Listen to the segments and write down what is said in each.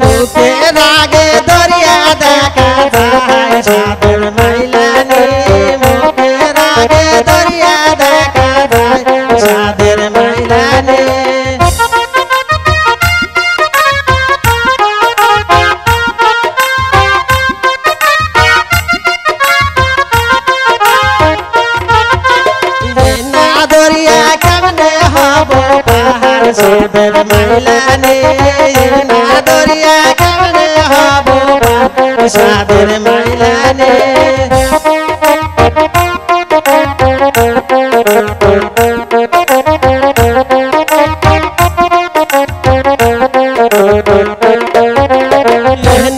মুখে রাগে দরিয়া দেখা যায় সাদের মাইলানি মুখে রাগে দরিয়া দেখা যায় সাদের মাইলানি না দরিয়া কেমনে হব পাহাড় সাদের মাইলানি না দরিয়া কেমনে হব পাহাড় সাদের মাইলানি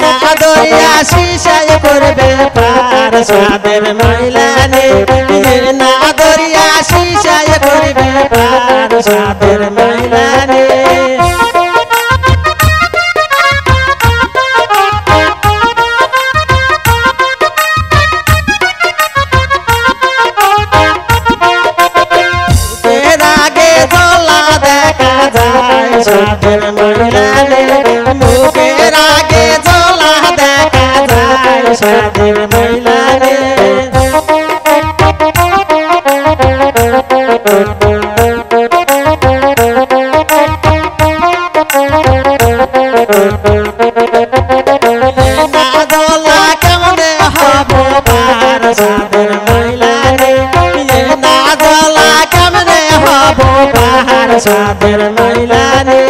না দরিয়া শিশায় করবে পার সাদের মাইলানি না দরিয়া শিশায় করবে পার সাদের মাইলানি রাগে দোলা দেখা যায় সাদের মাইলানি মুখের আগে দোলা দেখা যায় সাদের মাইলানি না দোলা কেমনে হব পার সাদের মাইলানি না দোলা কেমনে হব পাহাড় সাদের মাইলানি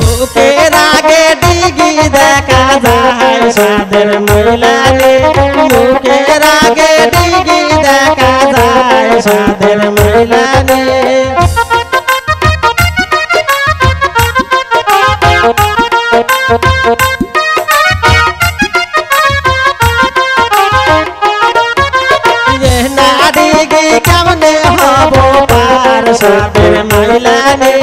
মুখের আগে ডিগি দেখা যায় সাদের মাইলানি মুখের আগে ডিগি দেখা যায় সাদের মাইলানি না ডিগি কেমনে হব পার সাদের মাইলানি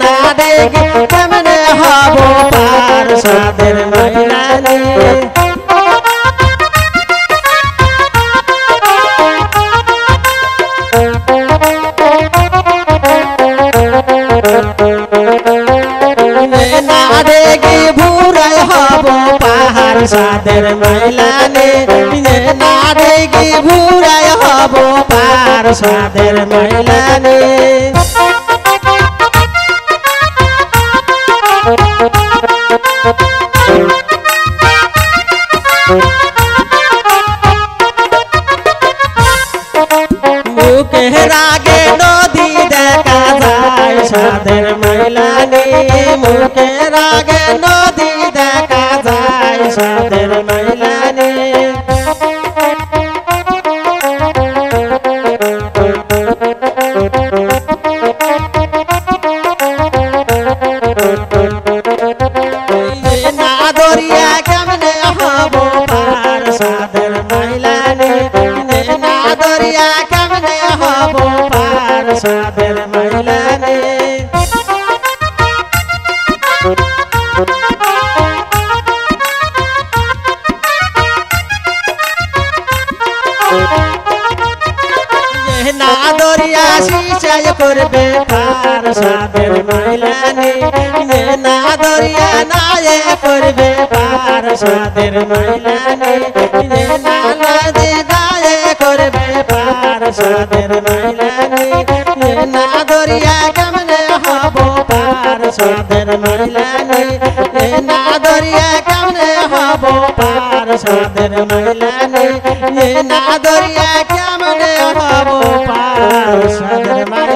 না ডিগি কেমনে হব পার সাদের মাইলানি না ডিগি ভুরাই হব পাহাড় সাদের মাইলানি না ডিগি ভুরাই হব পার সাদের মাইলানি মুখের আগে নদী দেখা যায় সাদের মাইলানি মুখের আগে নদী দেখা যায় সাদের মাইলানি না দরিয়া কেমনে হব পার সাদের মাইলানি না দরিয়া কেমনে হব পার সাদের মাইলানি না দরিয়া শিশায় করবে পার সাদের মাইলানি না দরিয়া নায়ে করবে পার সাদের মাইলানি না নদী নায়ে করবে পার সাদের মাইলানি না দরিয়া কেমনে হব পার সাদের মাইলানি না দরিয়া কেমনে হব পার সাদের মাইলানি না দরিয়া কেমনে হব পার সাদের মাইলানি